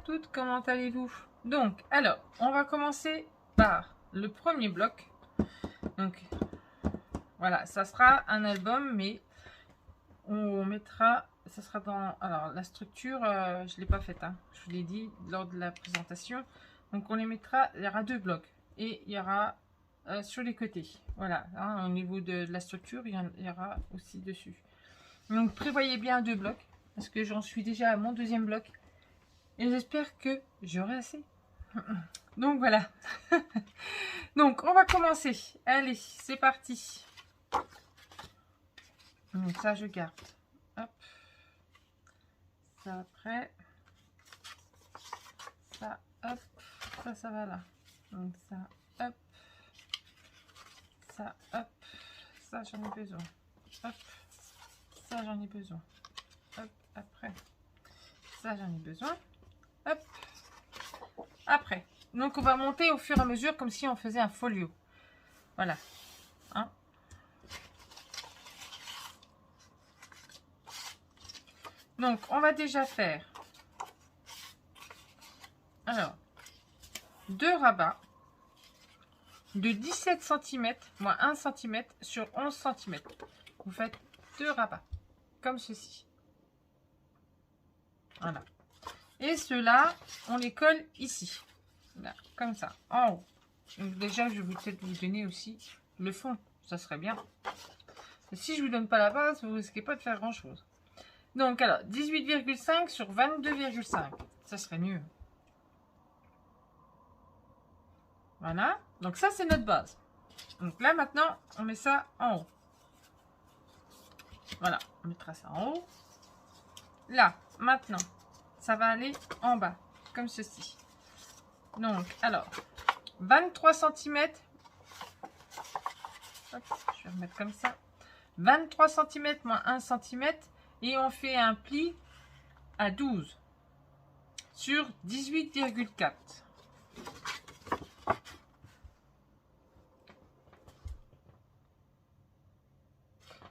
toutes, comment allez-vous? Donc, alors, on va commencer par le premier bloc. Donc, voilà, ça sera un album, mais on mettra, ça sera dans, alors la structure, je ne l'ai pas faite, hein, je vous l'ai dit lors de la présentation. Donc, on les mettra, il y aura deux blocs, et il y aura sur les côtés, voilà, hein, au niveau de la structure, il y aura aussi dessus. Donc, prévoyez bien deux blocs, parce que j'en suis déjà à mon deuxième bloc. Et j'espère que j'aurai assez. Donc voilà. Donc on va commencer. Allez, c'est parti. Donc ça je garde. Hop. Ça après. Ça hop. Ça va là. Donc ça hop. Ça hop. Ça j'en ai besoin. Hop. Ça j'en ai besoin. Hop. Après. Ça j'en ai besoin. Hop. Après. Donc on va monter au fur et à mesure comme si on faisait un folio. Voilà. Hein? Donc on va déjà faire. Alors. 2 rabats de 17 cm moins 1 cm sur 11 cm. Vous faites 2 rabats comme ceci. Voilà. Et ceux-là, on les colle ici. Là, comme ça, en haut. Donc déjà, je vais peut-être vous donner aussi le fond. Ça serait bien. Et si je vous donne pas la base, vous risquez pas de faire grand-chose. Donc alors, 18,5 sur 22,5. Ça serait mieux. Voilà. Donc ça, c'est notre base. Donc là, maintenant, on met ça en haut. Voilà, on mettra ça en haut. Là, maintenant, ça va aller en bas, comme ceci. Donc, alors, 23 cm. Hop, je vais remettre comme ça. 23 cm moins 1 cm. Et on fait un pli à 12 sur 18,4.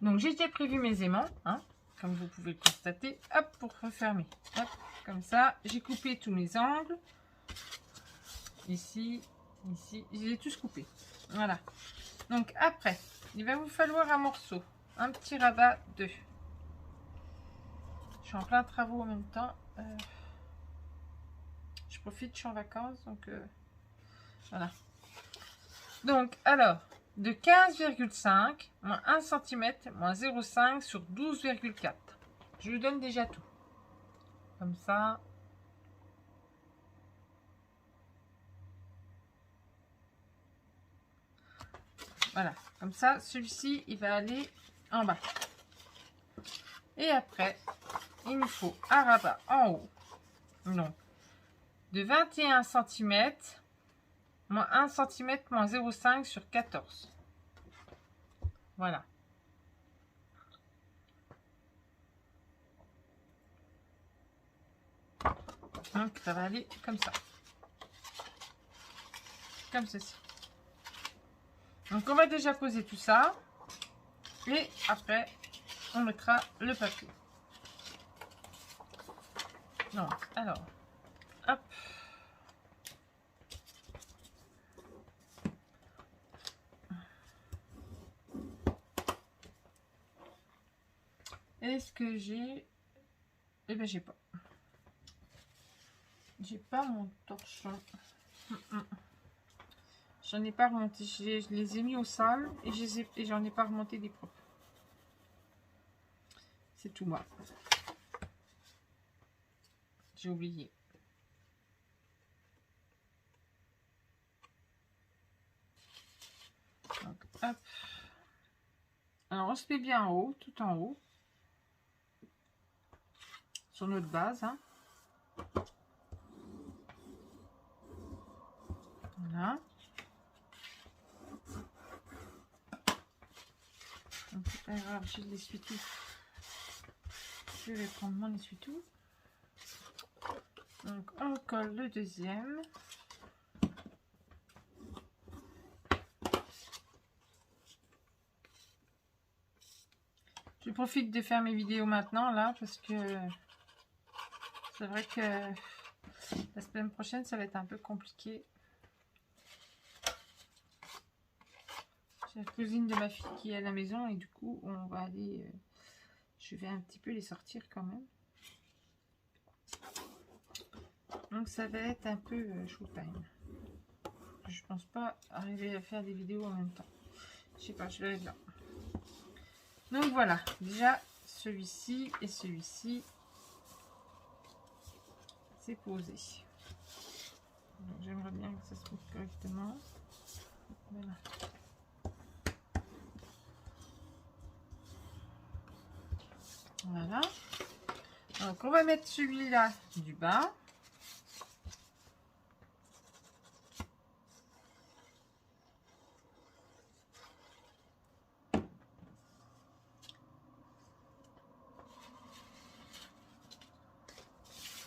Donc, j'ai déjà prévu mes aimants, hein, comme vous pouvez le constater. Hop, pour refermer. Hop, comme ça. J'ai coupé tous mes angles. Ici, ici. Je les ai tous coupés. Voilà. Donc, après, il va vous falloir un morceau. Un petit rabat 2. Je suis en plein travaux en même temps. Je profite, je suis en vacances. Donc, voilà. Donc, alors, de 15,5 moins 1 cm moins 0,5 sur 12,4. Je vous donne déjà tout. Comme ça. Voilà. Comme ça, celui-ci, il va aller en bas. Et après, il nous faut un rabat en haut. Donc, de 21 cm moins 1 cm moins 0,5 sur 14. Voilà. Donc, ça va aller comme ça. Comme ceci. Donc, on va déjà poser tout ça. Et après, on mettra le papier. Donc, alors, hop. Est-ce que j'ai... Eh bien, j'ai pas. J'ai pas mon torchon. J'en ai pas remonté. Je les ai mis au sol et j'en ai pas remonté des propres. C'est tout moi. J'ai oublié. Donc, hop. Alors, on se met bien en haut, tout en haut. Sur notre base. Hein. Voilà. Donc, c'est pas grave, je l'essuie-tout. Je vais prendre mon essuie-tout. Donc, on colle le deuxième. Je profite de faire mes vidéos maintenant, là, parce que c'est vrai que La semaine prochaine, ça va être un peu compliqué. J'ai la cousine de ma fille qui est à la maison et du coup, on va aller... je vais un petit peu les sortir quand même. Donc, ça va être un peu showtime. Je pense pas arriver à faire des vidéos en même temps. Je sais pas, je vais être là. Donc, voilà. Déjà, celui-ci et celui-ci, c'est posé. J'aimerais bien que ça se trouve correctement. Voilà. Voilà. Donc, on va mettre celui-là du bas.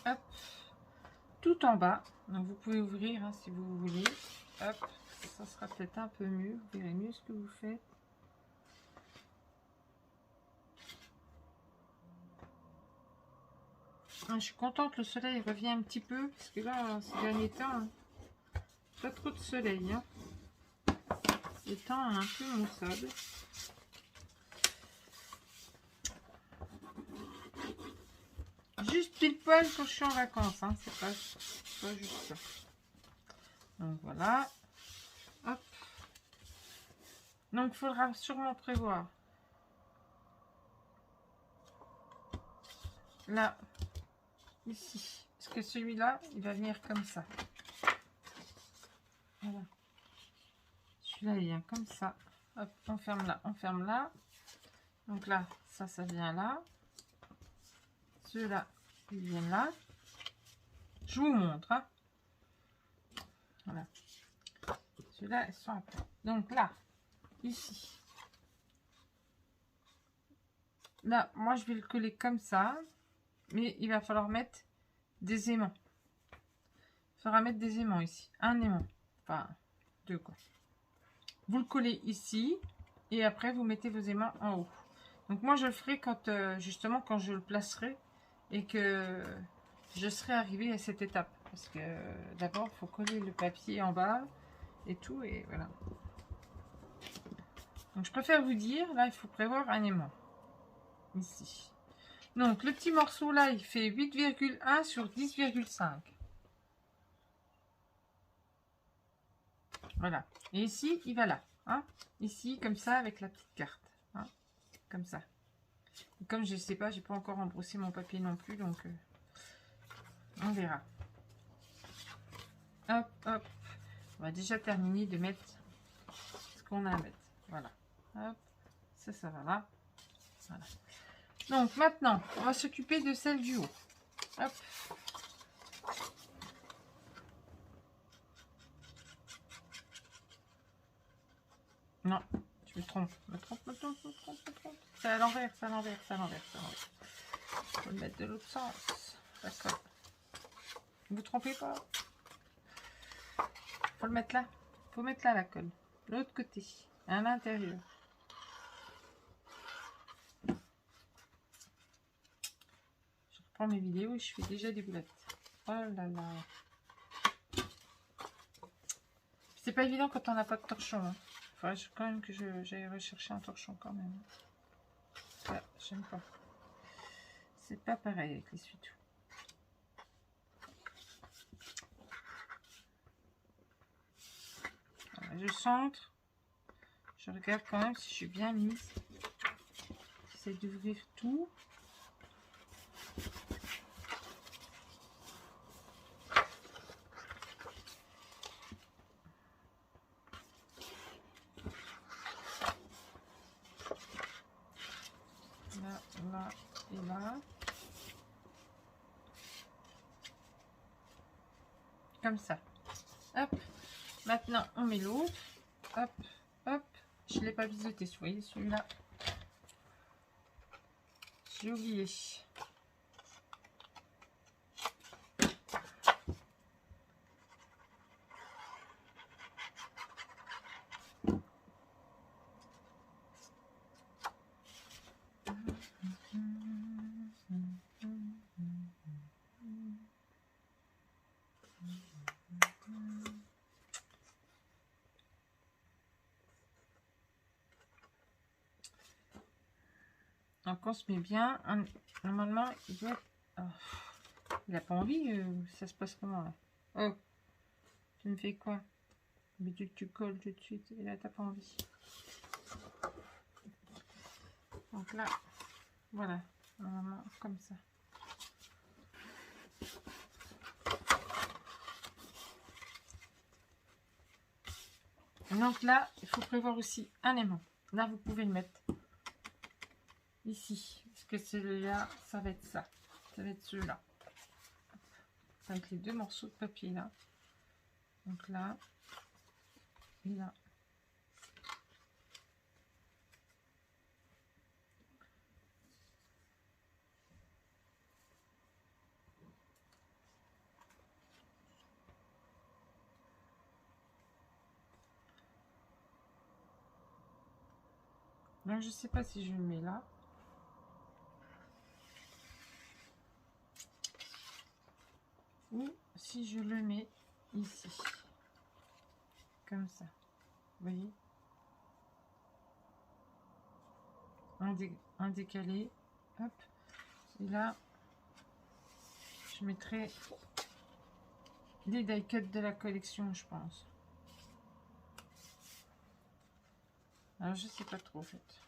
Hop. Tout en bas. Donc, vous pouvez ouvrir hein, si vous voulez. Hop. Ça sera peut-être un peu mieux. Vous verrez mieux ce que vous faites. Je suis contente, le soleil revient un petit peu, parce que là, ces derniers temps, hein, pas trop de soleil. Hein. Le temps est un peu maussade. Juste pile poil quand je suis en vacances, hein. C'est pas juste ça. Donc voilà. Hop. Donc il faudra sûrement prévoir. Là, ici. Parce que celui-là, il va venir comme ça. Voilà. Celui-là, il vient comme ça. Hop, on ferme là, on ferme là. Donc là, ça vient là. Ceux-là, ils viennent là. Je vous montre. Hein. Voilà. Ceux-là, ils sont après. Donc là, ici. Là, moi, je vais le coller comme ça. Mais il va falloir mettre des aimants. Il faudra mettre des aimants ici. Un aimant. Enfin, deux quoi. Vous le collez ici. Et après, vous mettez vos aimants en haut. Donc moi, je le ferai quand, justement, quand je le placerai. Et que je serai arrivée à cette étape. Parce que d'abord, il faut coller le papier en bas. Et tout. Et voilà. Donc je préfère vous dire, là, il faut prévoir un aimant. Ici. Donc, le petit morceau là, il fait 8,1 sur 10,5. Voilà. Et ici, il va là. Hein, ici, comme ça, avec la petite carte. Hein, comme ça. Et comme je ne sais pas, j'ai pas encore embrossé mon papier non plus, donc on verra. Hop, hop. On va déjà terminer de mettre ce qu'on a à mettre. Voilà. Hop. Ça va là. Voilà. Donc, maintenant, on va s'occuper de celle du haut. Hop. Non, je me trompe. C'est à l'envers, c'est à l'envers, c'est à l'envers, c'est à l'envers. Il faut le mettre de l'autre sens. D'accord. Ne vous trompez pas. Il faut le mettre là. Il faut mettre là la colle. L'autre côté, à l'intérieur. Je reprends mes vidéos et je fais déjà des boulettes. Oh là là. C'est pas évident quand on n'a pas de torchon. Hein. Faudrait quand même que j'aille rechercher un torchon quand même. Ça, j'aime pas. C'est pas pareil avec les essuie-tout. Voilà, je centre. Je regarde quand même si je suis bien mise. J'essaie d'ouvrir tout. Là et là. Comme ça. Hop. Maintenant, on met l'autre. Hop, hop. Je ne l'ai pas biseauté, vous voyez, celui-là. J'ai oublié. Donc on se met bien. Normalement, il doit... Oh, il a pas envie. Ça se passe comment là? Oh, tu me fais quoi? Mais tu colles tout de suite. Et là, t'as pas envie. Donc là, voilà. Normalement, comme ça. Donc là, il faut prévoir aussi un aimant. Là, vous pouvez le mettre ici. Parce que celui-là, ça va être ça. Ça va être celui-là. Avec les deux morceaux de papier là. Donc là. Et là. Donc je sais pas si je le mets là. Ou si je le mets ici. Comme ça. Vous voyez? Un décalé. Hop. Et là, je mettrai des die cuts de la collection, je pense. Alors, je sais pas trop, en fait.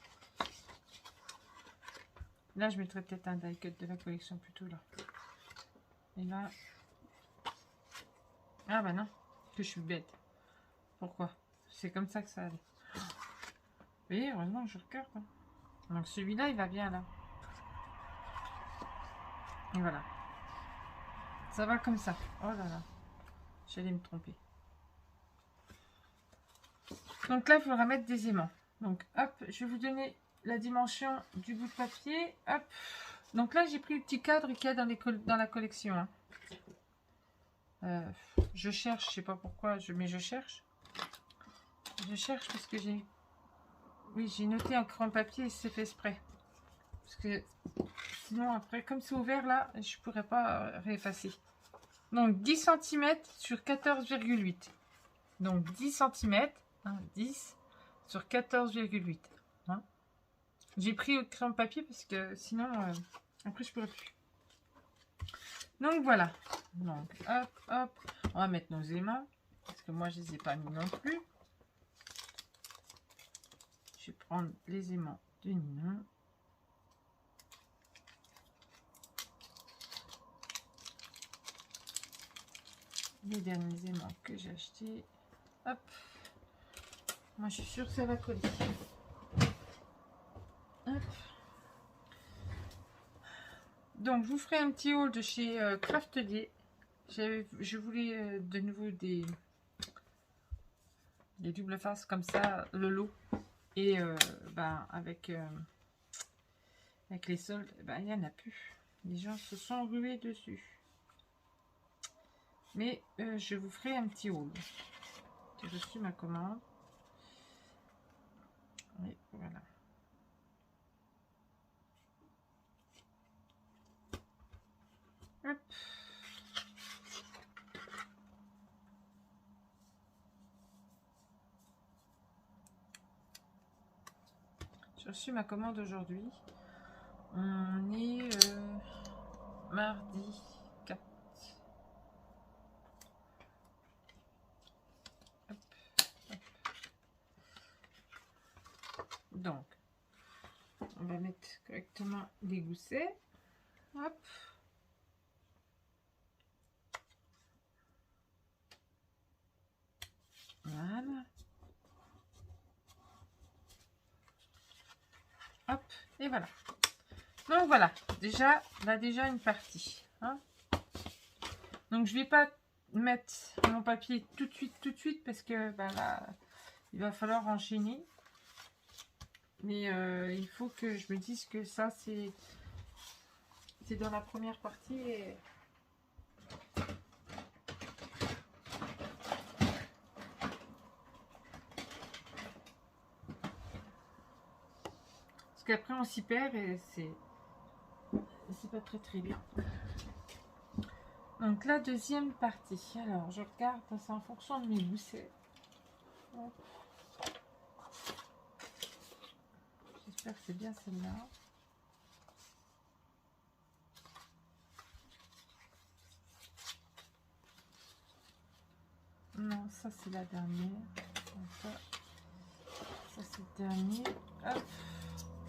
Là, je mettrai peut-être un die cut de la collection plutôt là. Et là... Ah bah non, que je suis bête. Pourquoi? C'est comme ça que ça allait. Vous voyez, heureusement, je regarde. Hein. Donc celui-là, il va bien là. Et voilà. Ça va comme ça. Oh là là. J'allais me tromper. Donc là, il faudra mettre des aimants. Donc hop, je vais vous donner la dimension du bout de papier. Hop. Donc là, j'ai pris le petit cadre qu'il y a dans la collection. Hein. Je cherche, je sais pas pourquoi, mais je cherche. Je cherche parce que j'ai... Oui, j'ai noté un crayon papier et c'est fait exprès. Parce que sinon, après, comme c'est ouvert là, je pourrais pas réeffacer. Donc 10 cm sur 14,8. Donc 10 cm, hein, 10 sur 14,8. Hein. J'ai pris le crayon papier parce que sinon, après, je pourrais plus. Donc voilà. Donc hop, hop. On va mettre nos aimants. Parce que moi, je les ai pas mis non plus. Je vais prendre les aimants de Ninon. Les derniers aimants que j'ai achetés. Hop. Moi, je suis sûre que ça va coller. Hop. Donc, je vous ferai un petit haul de chez Craftelier. Je voulais de nouveau des doubles faces comme ça, le lot. Et ben, avec les soldes, ben, il n'y en a plus. Les gens se sont rués dessus. Mais je vous ferai un petit haul. J'ai reçu ma commande. Et voilà. Hop. J'ai reçu ma commande aujourd'hui. On est mardi 4. Hop, hop. Donc, on va mettre correctement les goussets. Hop. Voilà. Hop, et voilà. Donc voilà, déjà, là déjà une partie. Hein. Donc je vais pas mettre mon papier tout de suite, parce que ben, là, il va falloir enchaîner. Mais il faut que je me dise que ça, c'est dans la première partie. Et... parce qu'après, on s'y perd et c'est pas très bien. Donc la deuxième partie. Alors, je regarde, c'est en fonction de mes goussets. J'espère que c'est bien celle-là. Non, ça c'est la dernière. Ça c'est le dernier. Hop.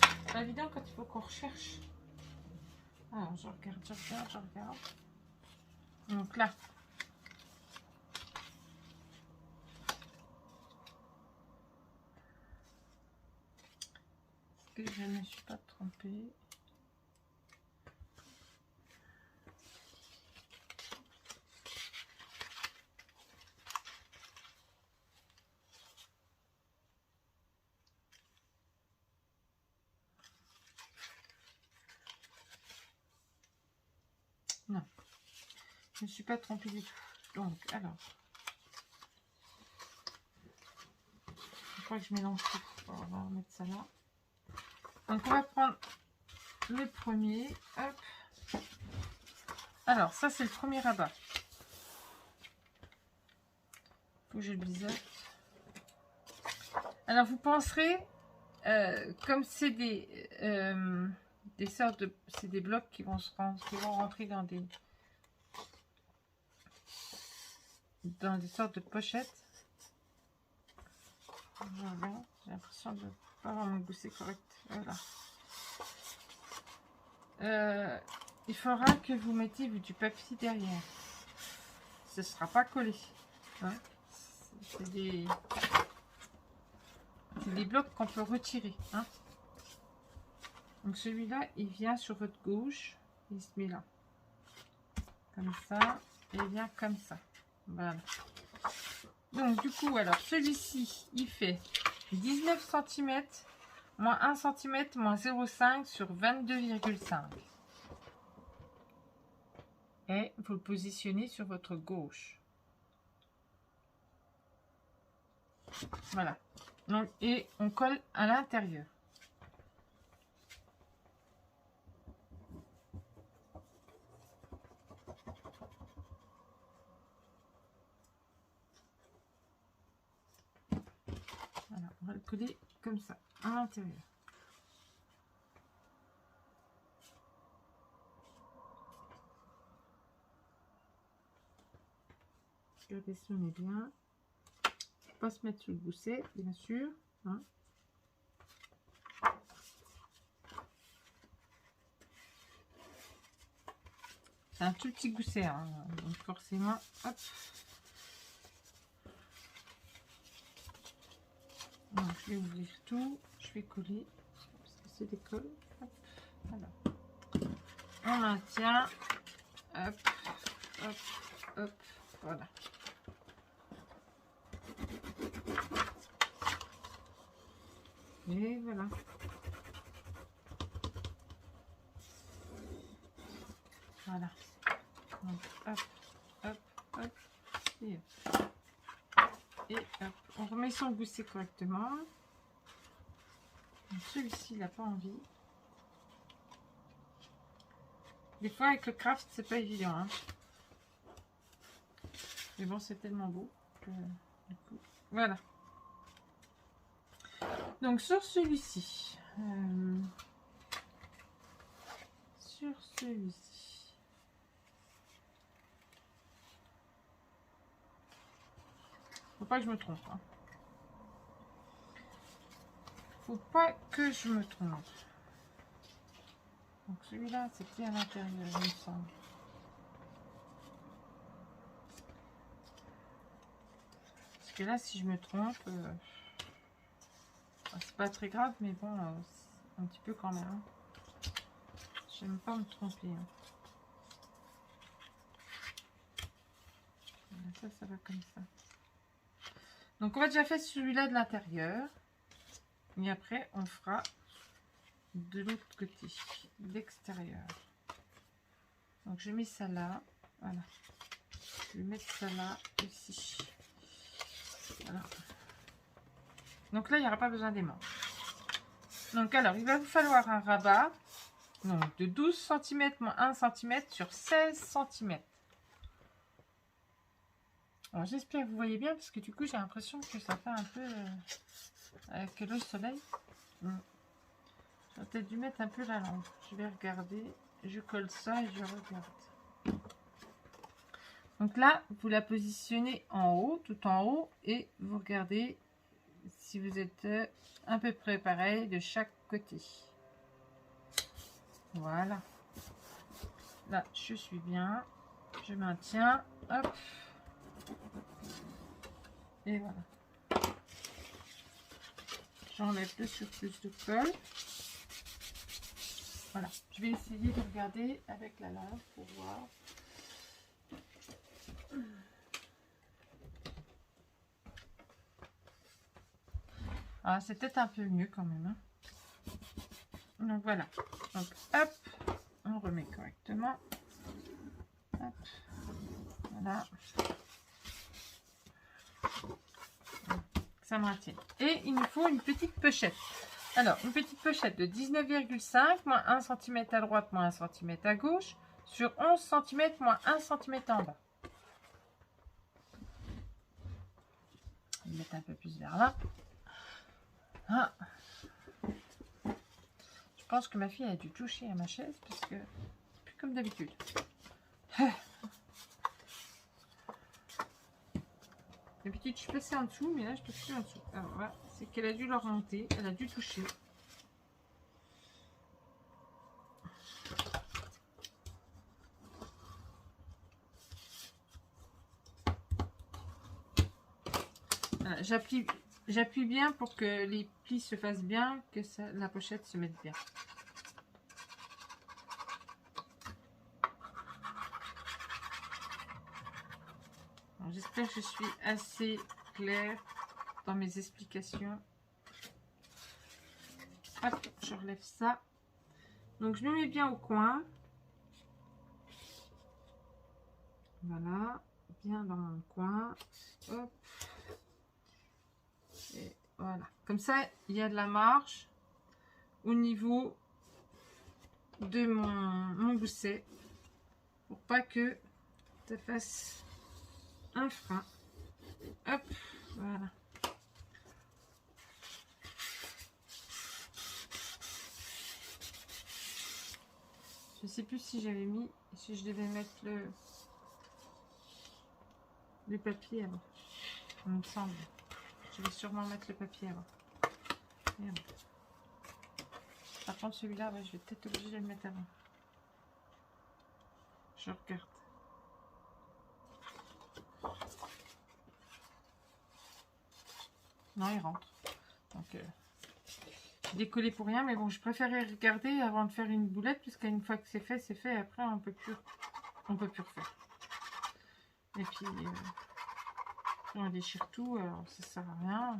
C'est pas évident quand il faut qu'on recherche. Alors je regarde. Donc là. Est-ce que je ne me suis pas trompée? Non, je ne me suis pas trompée du tout. Donc, alors, je crois que je mélange tout. On va remettre ça là. Donc, on va prendre le premier. Hop. Alors, ça, c'est le premier rabat. Faut que je le biseaute. Alors, vous penserez, comme c'est des sortes de... C'est des blocs qui vont rentrer dans des sortes de pochettes. J'ai l'impression de ne pas avoir mon gousset correct. Voilà. Il faudra que vous mettiez du papier derrière. Ce ne sera pas collé. Hein, c'est des blocs qu'on peut retirer. Hein. Donc celui-là, il vient sur votre gauche. Il se met là. Comme ça. Et il vient comme ça. Voilà. Donc du coup, alors celui-ci, il fait 19 cm, moins 1 cm, moins 0,5 sur 22,5. Et vous le positionnez sur votre gauche. Voilà. Donc, et on colle à l'intérieur. Voilà, on va le coller comme ça, à l'intérieur. Regardez si on est bien. Faut pas se mettre sur le gousset, bien sûr. Hein. C'est un tout petit gousset, hein, donc forcément, hop. Donc, je vais ouvrir tout, je vais coller, parce que c'est des colles. Hop. Voilà. On maintient, hop, hop, hop, voilà. Et voilà. Voilà. Donc, hop, hop, hop, et hop. Et hop. On remet son gousset correctement. Celui-ci, il n'a pas envie. Des fois, avec le craft, c'est pas évident. Hein. Mais bon, c'est tellement beau que, du coup, voilà. Donc, sur celui-ci. Faut pas que je me trompe. Hein. Faut pas que je me trompe. Donc celui-là, c'était à l'intérieur, il me semble. Parce que là, si je me trompe, c'est pas très grave, mais bon, un petit peu quand même. Hein. J'aime pas me tromper. Hein. Ça va comme ça. Donc on va déjà faire celui-là de l'intérieur. Et après, on fera de l'autre côté, l'extérieur. Donc je mets ça là. Voilà. Je vais mettre ça là, ici. Voilà. Donc là, il n'y aura pas besoin d'aimant. Donc alors, il va vous falloir un rabat donc, de 12 cm moins 1 cm sur 16 cm. Alors j'espère que vous voyez bien, parce que du coup, j'ai l'impression que ça fait un peu avec le soleil. J'aurais peut-être dû mettre un peu la lampe. Je vais regarder. Je colle ça et je regarde. Donc là, vous la positionnez en haut, tout en haut, et vous regardez si vous êtes à peu près pareil de chaque côté. Voilà. Là, je suis bien. Je maintiens. Hop. Et voilà. J'enlève le surplus de colle. Voilà. Je vais essayer de regarder avec la lampe pour voir. Ah, c'est peut-être un peu mieux quand même. Hein. Donc voilà. Donc hop. On remet correctement. Hop. Voilà. Ça maintient. Et il nous faut une petite pochette. Alors, une petite pochette de 19,5, moins 1 cm à droite, moins 1 cm à gauche, sur 11 cm, moins 1 cm en bas. On va mettre un peu plus vers là. Ah. Je pense que ma fille a dû toucher à ma chaise, parce que c'est plus comme d'habitude. D'habitude, je passais en dessous, mais là, je touche plus en dessous. Alors, voilà, c'est qu'elle a dû leur remonter, elle a dû toucher. Voilà, j'appuie bien pour que les plis se fassent bien, que ça, la pochette se mette bien. J'espère que je suis assez claire dans mes explications. Hop, je relève ça. Donc, je me mets bien au coin. Voilà, bien dans mon coin. Hop. Et voilà. Comme ça, il y a de la marge au niveau de mon gousset. Pour pas que ça fasse un frein. Hop, voilà. Je sais plus si j'avais mis, si je devais mettre le papier avant. Il me semble. Je vais sûrement mettre le papier avant. Merde. Par contre, celui-là, ouais, je vais peut-être obligé de le mettre avant. Je regarde. Non, il rentre. Donc, j'ai décollé pour rien, mais bon, je préférais regarder avant de faire une boulette, puisqu'une fois que c'est fait, c'est fait. Après, on peut plus refaire. Et puis, on déchire tout, alors ça sert à rien.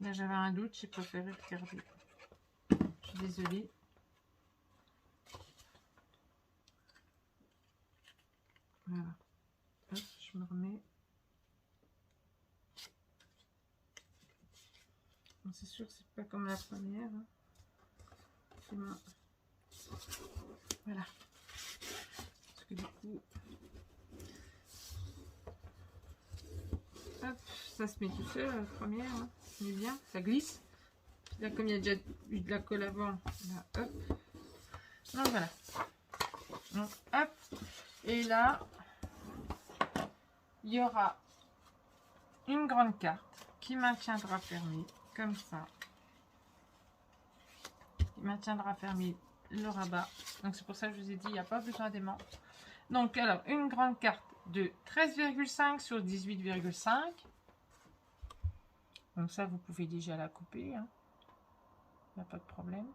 Là, j'avais un doute, j'ai préféré regarder. Je suis désolée. Voilà. Hop, je me remets. C'est sûr, c'est pas comme la première. Hein. Voilà. Parce que du coup, hop, ça se met tout seul, la première. Hein. Ça se met bien, ça glisse. Là, comme il y a déjà eu de la colle avant, là, hop. Donc voilà. Donc hop. Et là, il y aura une grande carte qui maintiendra fermé, comme ça. Qui maintiendra fermé le rabat. Donc c'est pour ça que je vous ai dit, il n'y a pas besoin d'aimant. Donc alors, une grande carte de 13,5 sur 18,5. Donc ça, vous pouvez déjà la couper. Hein. Il n'y a pas de problème.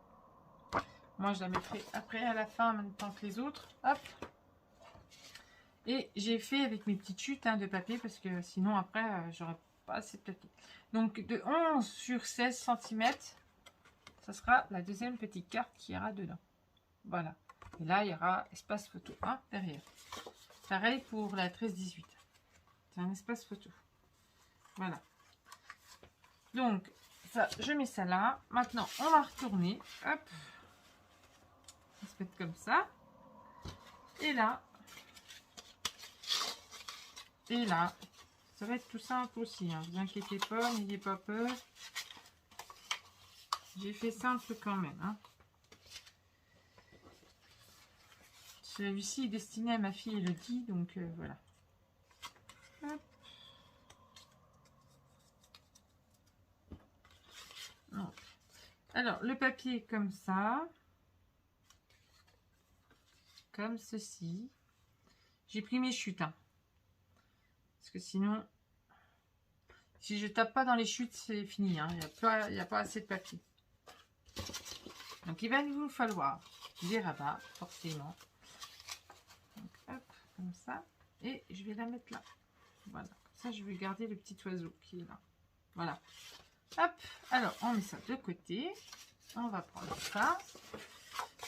Moi, je la mettrai après à la fin, en même temps que les autres. Hop. Et j'ai fait avec mes petites chutes de papier, parce que sinon, après, j'aurais pas assez de papier. Donc, de 11 sur 16 cm, ça sera la deuxième petite carte qui ira dedans. Voilà. Et là, il y aura espace photo derrière. Pareil pour la 13-18. C'est un espace photo. Voilà. Donc, ça, je mets ça là. Maintenant, on va retourner. Hop. On va se mettre comme ça. Et là. Et là. Ça va être tout simple aussi. Hein. Ne vous inquiétez pas, n'ayez pas peur. J'ai fait simple quand même. Hein. Celui-ci est destiné à ma fille Elodie, donc voilà. Hop. Donc, alors, le papier est comme ça. Comme ceci. J'ai pris mes chutes. Hein, parce que sinon, si je tape pas dans les chutes, c'est fini. Hein, il n'y a pas assez de papier. Donc, il va nous falloir des rabats, forcément. Donc, hop, comme ça. Et je vais la mettre là. Voilà. Ça, je vais garder le petit oiseau qui est là. Voilà. Hop. Alors, on met ça de côté. On va prendre ça.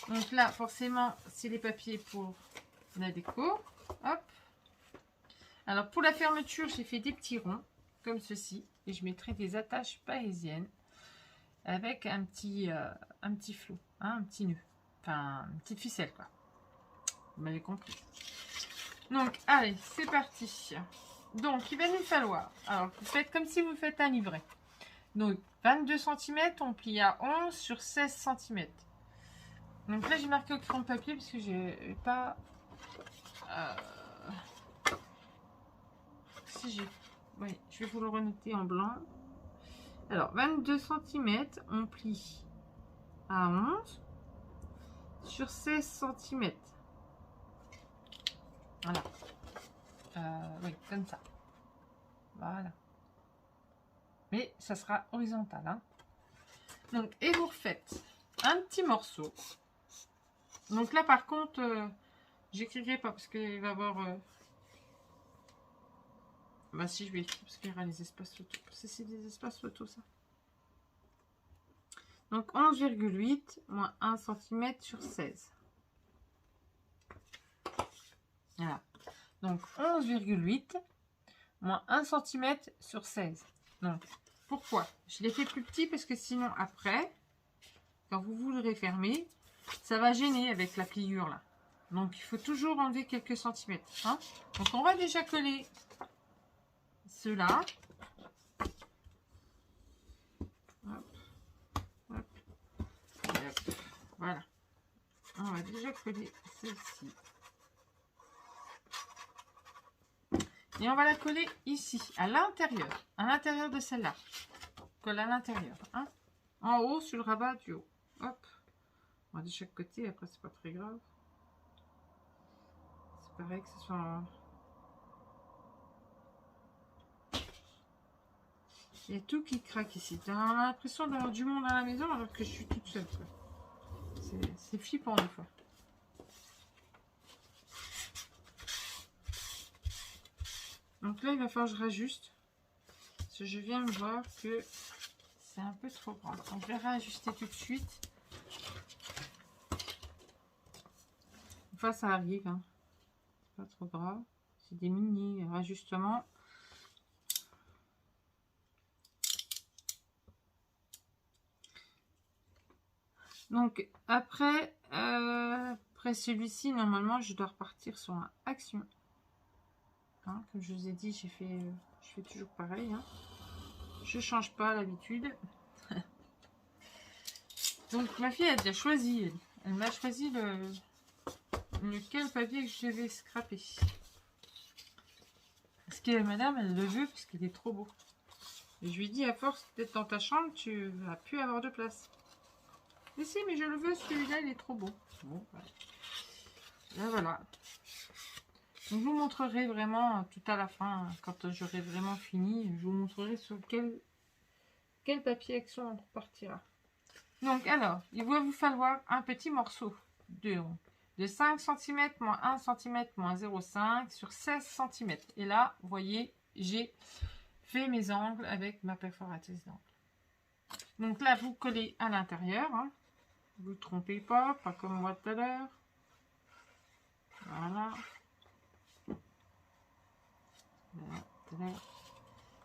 Donc là, forcément, c'est les papiers pour la déco. Hop. Alors, pour la fermeture, j'ai fait des petits ronds, comme ceci. Et je mettrai des attaches parisiennes avec un petit flot, hein, un petit nœud. Enfin, une petite ficelle, quoi. Vous m'avez compris. Donc, allez, c'est parti. Donc, il va nous falloir... Alors, vous faites comme si vous faites un livret. Donc, 22 cm, on plie à 11 sur 16 cm. Donc là, j'ai marqué au crayon de papier parce que j'ai pas... Si j'ai... Oui, je vais vous le renoter en blanc. Alors, 22 cm, on plie à 11 sur 16 cm. Voilà. Oui, comme ça. Voilà. Mais ça sera horizontal. Hein. Donc, et vous refaites un petit morceau. Donc là, par contre, j'écrirai pas parce qu'il va y avoir... Bah si, je vais écrire parce qu'il y aura les espaces photos. C'est des espaces photos, ça. Donc 11,8 moins 1 cm sur 16. Voilà. Donc 11,8 moins 1 cm sur 16. Donc, pourquoi? Je l'ai fait plus petit parce que sinon, après, quand vous voudrez fermer, ça va gêner avec la pliure, là. Donc, il faut toujours enlever quelques centimètres. Hein. Donc, on va déjà coller ceux-là. Voilà. On va déjà coller celle-ci. Et on va la coller ici, à l'intérieur de celle-là. Colle à l'intérieur. Hein. En haut, sur le rabat du haut. Hop. On va de chaque côté, après c'est pas très grave. C'est pareil que ce soit... Il y a tout qui craque ici. On a l'impression d'avoir du monde à la maison alors que je suis toute seule. C'est flippant des fois. Donc là, il va falloir que je rajuste. Parce que je viens de voir que c'est un peu trop grand. Donc je vais réajuster tout de suite. Enfin, ça arrive. Hein. C'est pas trop grave. C'est des mini rajustements. Donc après celui-ci, normalement, je dois repartir sur un action. Hein, comme je vous ai dit, je fais toujours pareil. Hein. Je change pas l'habitude. Donc ma fille a déjà choisi. Elle m'a choisi lequel papier que je vais scraper. Parce que madame, elle le veut parce qu'il est trop beau. Et je lui dis, à force d'être dans ta chambre, tu vas plus avoir de place. Mais si, mais je le veux, celui-là, il est trop beau. Bon, voilà. Là, voilà. Donc, je vous montrerai vraiment tout à la fin, quand j'aurai vraiment fini, je vous montrerai sur quel papier action on repartira. Donc, alors, il va vous falloir un petit morceau de 5 cm moins 1 cm moins 0,5 sur 16 cm. Et là, vous voyez, j'ai fait mes angles avec ma perforatrice d'angle. Donc là, vous collez à l'intérieur. Hein. Vous ne trompez pas comme moi tout à l'heure. Voilà.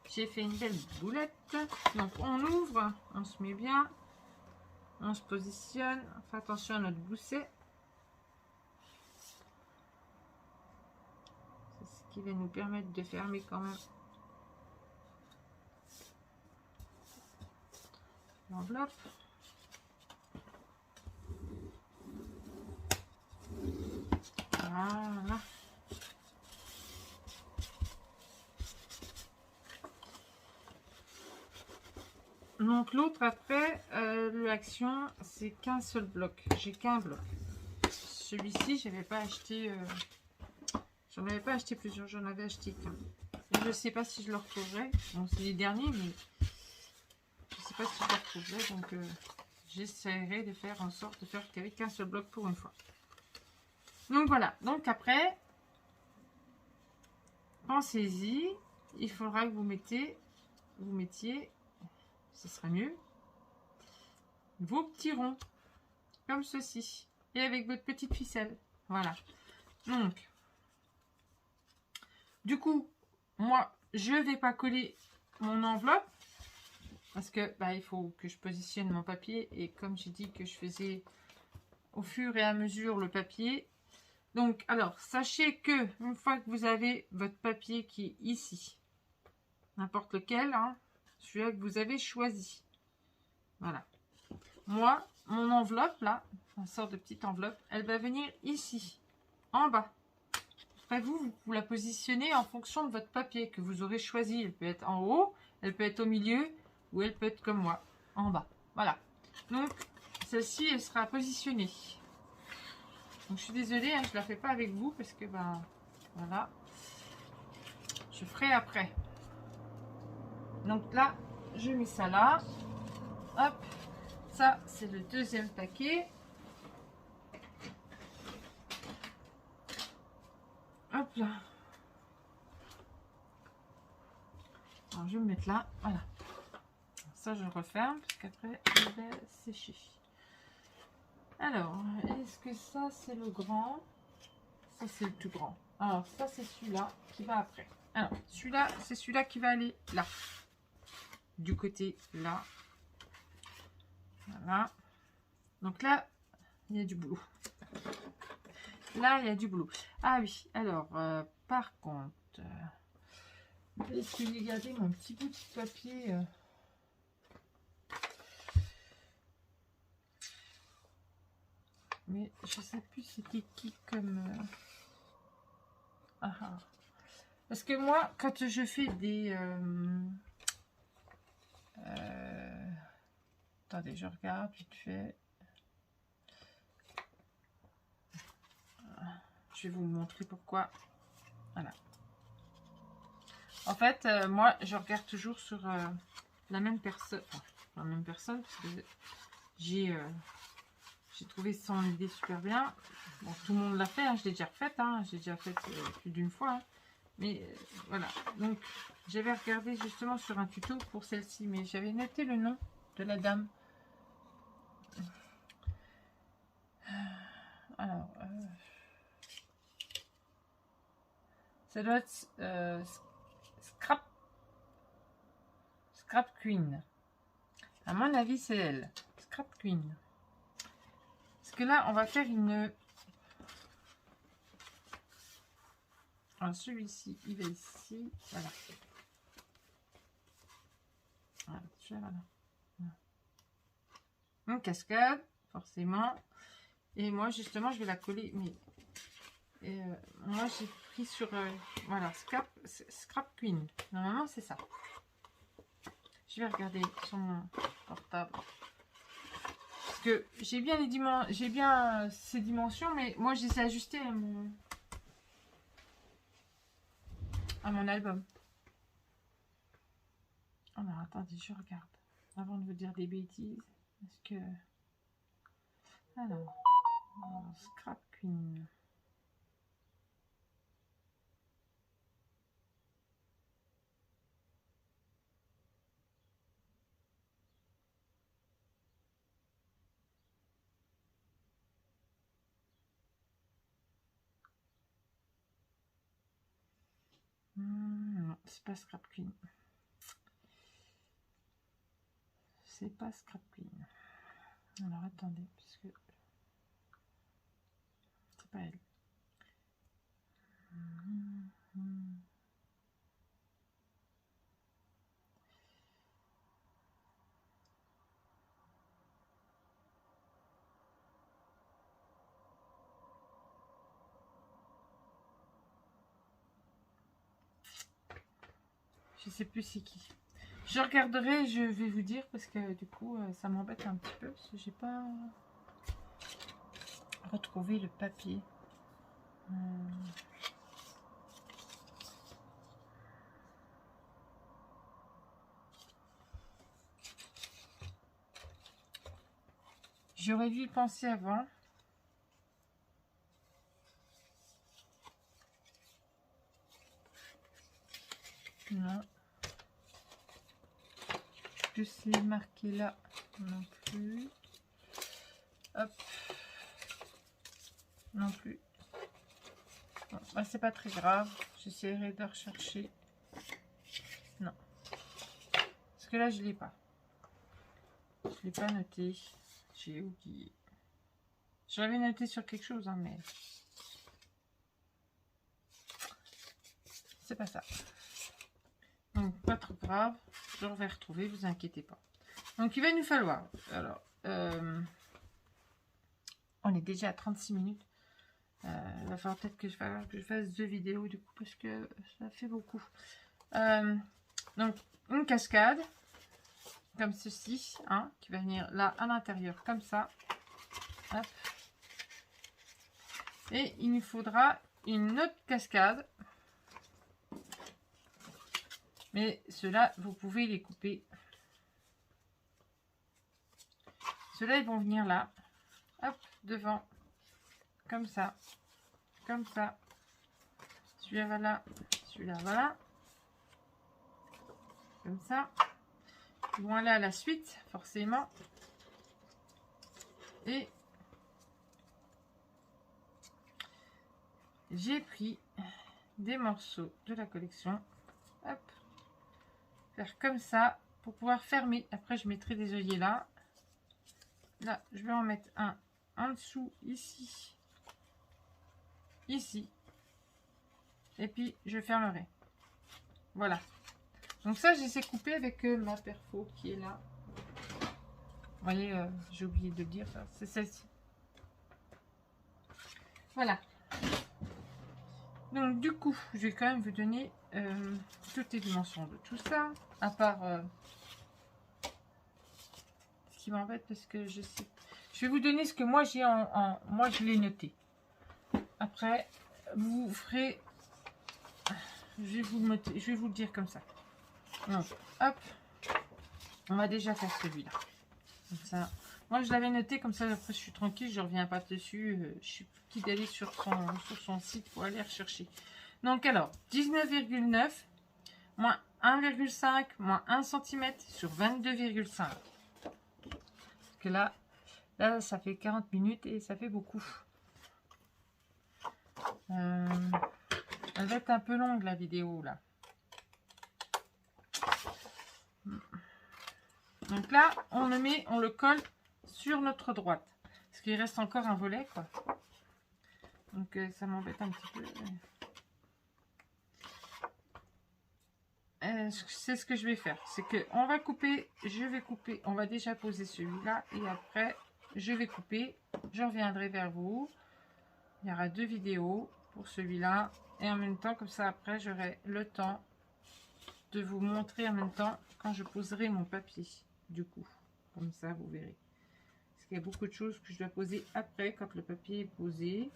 J'ai fait une belle boulette. Donc on ouvre, on se met bien. On se positionne. On fait attention à notre gousset. C'est ce qui va nous permettre de fermer quand même l'enveloppe. Voilà. Donc l'autre après, l'action, c'est qu'un seul bloc. J'ai qu'un bloc. Celui-ci, j'avais pas acheté. J'en avais pas acheté plusieurs, j'en avais acheté qu'un. Et je sais pas si je le retrouverai. Bon, c'est les derniers, mais je sais pas si je le retrouverai. Donc j'essaierai de faire en sorte de faire qu'avec un seul bloc pour une fois. Donc voilà. Donc après, pensez-y. Il faudra que vous mettiez, ce sera mieux, vos petits ronds comme ceci et avec votre petite ficelle. Voilà. Donc du coup, moi je vais pas coller mon enveloppe parce que bah, il faut que je positionne mon papier, et comme j'ai dit que je faisais au fur et à mesure le papier. Donc alors sachez que une fois que vous avez votre papier qui est ici, n'importe lequel, hein, celui-là que vous avez choisi, voilà. Moi, mon enveloppe, là, une sorte de petite enveloppe, elle va venir ici, en bas. Après, vous la positionnez en fonction de votre papier que vous aurez choisi. Elle peut être en haut, elle peut être au milieu, ou elle peut être comme moi, en bas. Voilà. Donc, celle-ci, elle sera positionnée. Donc, je suis désolée, hein, je ne la fais pas avec vous, parce que, ben, voilà. Je ferai après. Donc là, je mets ça là. Hop. Ça, c'est le deuxième paquet. Hop là. Alors, je vais me mettre là. Voilà. Ça, je referme parce qu'après, il va sécher. Alors, est-ce que ça, c'est le grand? Ça, c'est le tout grand. Alors, ça, c'est celui-là qui va après. Alors, celui-là, c'est celui-là qui va aller là. Du côté là. Voilà. Donc là, il y a du boulot. Là, il y a du boulot. Ah oui, alors, par contre, est-ce que j'ai gardé mon petit bout de papier mais je sais plus c'était qui comme... Parce que moi, quand je fais des... Attendez, je regarde vite fait. Je vais vous montrer pourquoi. Voilà. En fait, moi, je regarde toujours sur la même personne. Enfin, la même personne, parce que j'ai trouvé son idée super bien. Bon, tout le monde l'a fait, hein, je l'ai déjà refaite. Hein, j'ai déjà fait plus d'une fois. Hein. Mais voilà. Donc, j'avais regardé justement sur un tuto pour celle-ci. Mais j'avais noté le nom de la dame. Alors... ça doit être Scrap Queen. À mon avis, c'est elle. Scrap Queen. Parce que là, on va faire une... Alors, celui-ci, il va ici. Voilà. Voilà. Une cascade, forcément. Et moi, justement, je vais la coller. Mais moi, j'ai pris sur... voilà, Scrap Queen. Normalement, c'est ça. Je vais regarder sur mon portable. Parce que j'ai bien les dimensions, j'ai bien ces dimensions, mais moi, je les ai ajustées à mon album. Alors, attendez, je regarde. Avant de vous dire des bêtises. Est-ce que... Alors, Scrap Queen. Non, c'est pas Scrap Queen. C'est pas Scrap Queen. Alors, attendez, parce que... c'est pas elle. Je sais plus c'est qui. Je regarderai, je vais vous dire parce que du coup ça m'embête un petit peu parce que j'ai pas retrouvé le papier. J'aurais dû y penser avant. Non. Plus les marqués là non plus. Hop. Non plus. Bon, bah, c'est pas très grave. J'essaierai de rechercher. Non. Parce que là, je l'ai pas. Je l'ai pas noté. J'ai oublié. Je l'avais noté sur quelque chose, hein, mais c'est pas ça. Donc, pas trop grave. Je vais retrouver, vous inquiétez pas. Donc, il va nous falloir. Alors, on est déjà à 36 minutes. Il va falloir peut-être que je fasse 2 vidéos du coup parce que ça fait beaucoup. Donc une cascade comme ceci, hein, qui va venir là à l'intérieur comme ça. Hop. Et il nous faudra une autre cascade. Mais ceux-là, vous pouvez les couper. Ceux-là, ils vont venir là. Hop, devant. Comme ça. Comme ça. Celui-là, voilà. Celui-là, voilà. Comme ça. Ils vont aller à la suite, forcément. Et j'ai pris des morceaux de la collection. Hop. Faire comme ça pour pouvoir fermer. Après, je mettrai des œillets là. Là, je vais en mettre un en dessous, ici. Ici. Et puis, je fermerai. Voilà. Donc ça, j'ai couper avec ma perfo qui est là. Vous voyez, j'ai oublié de le dire, ça. C'est celle-ci. Voilà. Donc, du coup, je vais quand même vous donner toutes les dimensions de tout ça. À part... ce qui m'embête parce que je sais... Je vais vous donner ce que moi j'ai moi, je l'ai noté. Après, vous ferez... Je vais vous le dire comme ça. Donc, hop. On va déjà faire celui-là. Comme ça. Moi, je l'avais noté comme ça. Après, je suis tranquille. Je ne reviens pas dessus. Je suis qui d'aller sur son site pour aller rechercher. Donc, alors, 19,9 moins 1,5 moins 1 cm sur 22,5. Parce que là, ça fait 40 minutes et ça fait beaucoup. Elle va être un peu longue la vidéo là. Donc là, on le colle sur notre droite. Parce qu'il reste encore un volet, quoi. Donc ça m'embête un petit peu. C'est ce que je vais faire. C'est que on va couper, je vais couper. On va déjà poser celui-là et après, je vais couper. Je reviendrai vers vous. Il y aura 2 vidéos pour celui-là. Et en même temps, comme ça, après, j'aurai le temps de vous montrer en même temps quand je poserai mon papier. Du coup, comme ça, vous verrez. Parce qu'il y a beaucoup de choses que je dois poser après, quand le papier est posé.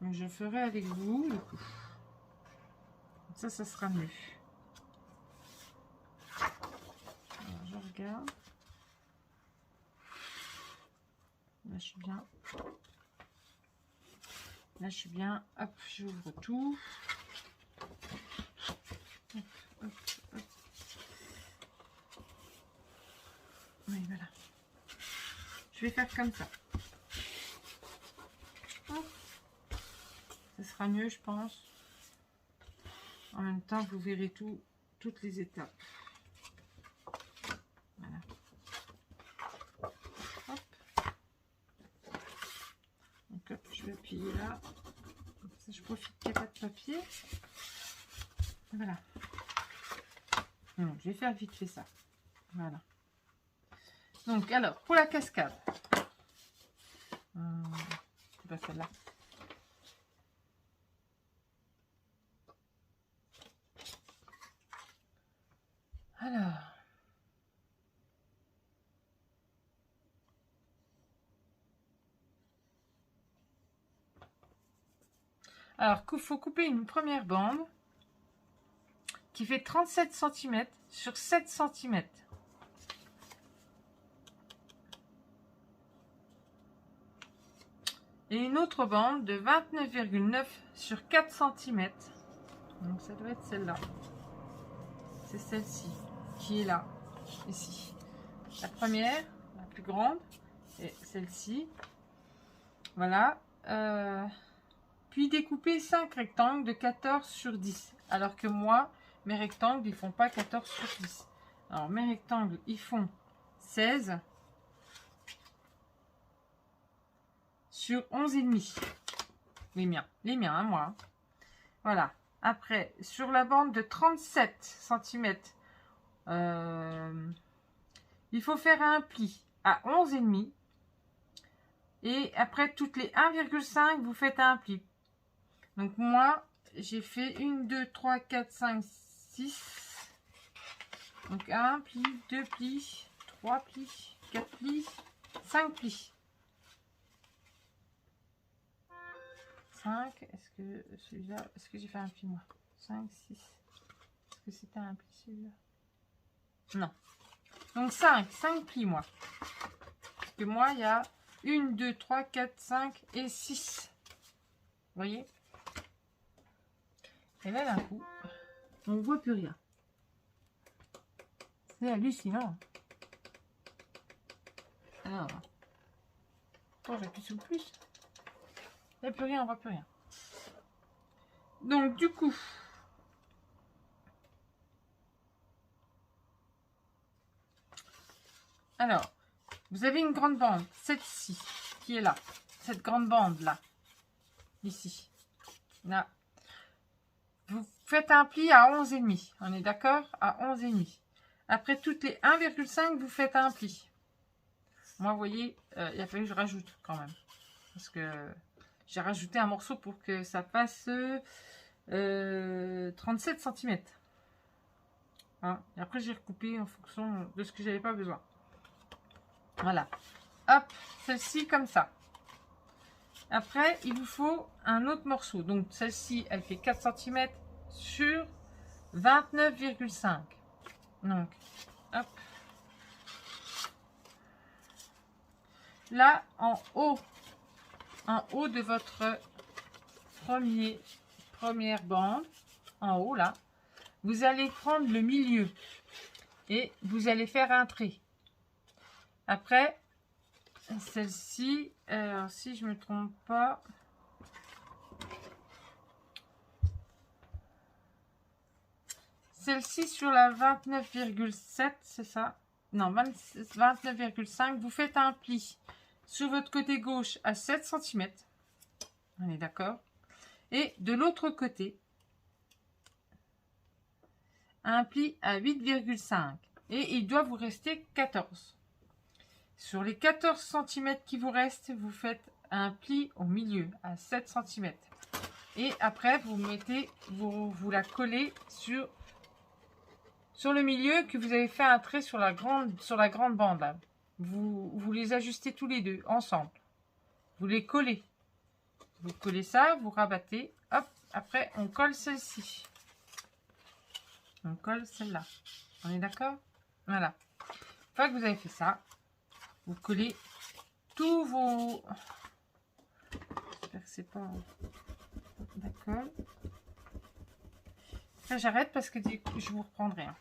Donc, je ferai avec vous, du coup. Ça sera mieux. Alors, je regarde. Là, je suis bien. Là, je suis bien. Hop, j'ouvre tout. Hop, hop, hop. Oui, voilà. Je vais faire comme ça. Hop. Ça sera mieux, je pense. En même temps, vous verrez toutes les étapes. Voilà. Hop. Donc, hop, je vais appuyer là. Comme ça, je profite qu'il n'y a pas de papier. Voilà. Donc, je vais faire vite fait ça. Voilà. Donc, alors, pour la cascade. C'est pas celle-là. Alors qu'il faut couper une première bande qui fait 37 cm sur 7 cm. Et une autre bande de 29,9 sur 4 cm. Donc ça doit être celle-là. C'est celle-ci qui est là, ici. La première, la plus grande, et celle-ci. Voilà. Puis découper 5 rectangles de 14 sur 10. Alors que moi, mes rectangles, ils font pas 14 sur 10. Alors mes rectangles, ils font 16 sur 11,5. Les miens, hein, moi. Hein. Voilà. Après, sur la bande de 37 cm, il faut faire un pli à 11,5. Et après, toutes les 1,5, vous faites un pli. Donc moi, j'ai fait 1, 2, 3, 4, 5, 6. Donc 1 pli, 2 plis, 3 plis, 4 plis, 5 plis. 5, est-ce que celui-là, est-ce que j'ai fait un pli moi? 5, 6. Est-ce que c'était un pli celui-là? Non. Donc 5 plis moi. Parce que moi, il y a 1, 2, 3, 4, 5 et 6. Vous voyez? Et là, d'un coup, on ne voit plus rien. C'est hallucinant. Alors, quand j'appuie sur le plus, il n'y a plus rien, on ne voit plus rien. Donc, du coup, alors, vous avez une grande bande, celle-ci, qui est là. Cette grande bande-là, ici, là. Vous faites un pli à 11,5. On est d'accord? À 11,5. Après toutes les 1,5, vous faites un pli. Moi, vous voyez, il a fallu que je rajoute quand même. Parce que j'ai rajouté un morceau pour que ça fasse 37 cm. Hein? Et après, j'ai recoupé en fonction de ce que j'avais pas besoin. Voilà. Hop, celle-ci comme ça. Après, il vous faut un autre morceau. Donc, celle-ci, elle fait 4 cm sur 29,5. Donc, hop. Là, en haut de votre première bande, en haut, là, vous allez prendre le milieu et vous allez faire un trait. Après, celle-ci, si je ne me trompe pas, celle-ci sur la 29,7, c'est ça? Non, 29,5, vous faites un pli sur votre côté gauche à 7 cm. On est d'accord? Et de l'autre côté, un pli à 8,5. Et il doit vous rester 14. Sur les 14 cm qui vous restent, vous faites un pli au milieu à 7 cm. Et après, vous mettez, vous la collez sur le milieu que vous avez fait un trait sur la grande bande. Là. Vous les ajustez tous les deux ensemble. Vous les collez. Vous collez ça, vous rabattez. Hop, après, on colle celle-ci. On colle celle-là. On est d'accord? Voilà. Une fois que vous avez fait ça, vous collez tous vos... J'espère que c'est pas... D'accord. Là, j'arrête parce que je vous reprendrai. Hein.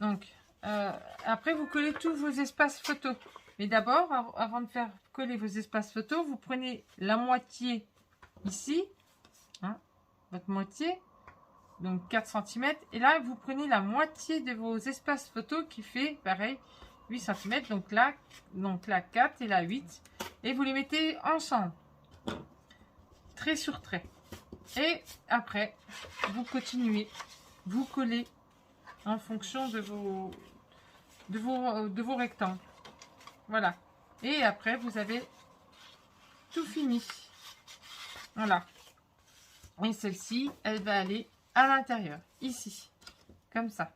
Donc, après, vous collez tous vos espaces photos. Mais d'abord, avant de faire coller vos espaces photos, vous prenez la moitié ici. Hein, votre moitié. Donc, 4 cm. Et là, vous prenez la moitié de vos espaces photos qui fait, pareil, 8 cm. Donc là 4 et là 8. Et vous les mettez ensemble. Trait sur trait. Et après, vous continuez. Vous collez en fonction de vos rectangles. Voilà. Et après, vous avez tout fini. Voilà. Et celle-ci, elle va aller à l'intérieur. Ici. Comme ça.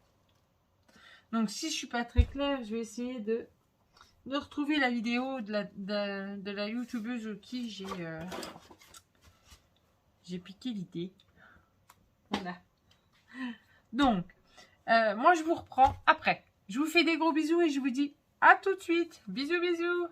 Donc, si je ne suis pas très claire, je vais essayer de retrouver la vidéo de la youtubeuse qui j'ai J'ai piqué l'idée. Voilà. Donc, moi, je vous reprends après. Je vous fais des gros bisous et je vous dis à tout de suite. Bisous, bisous.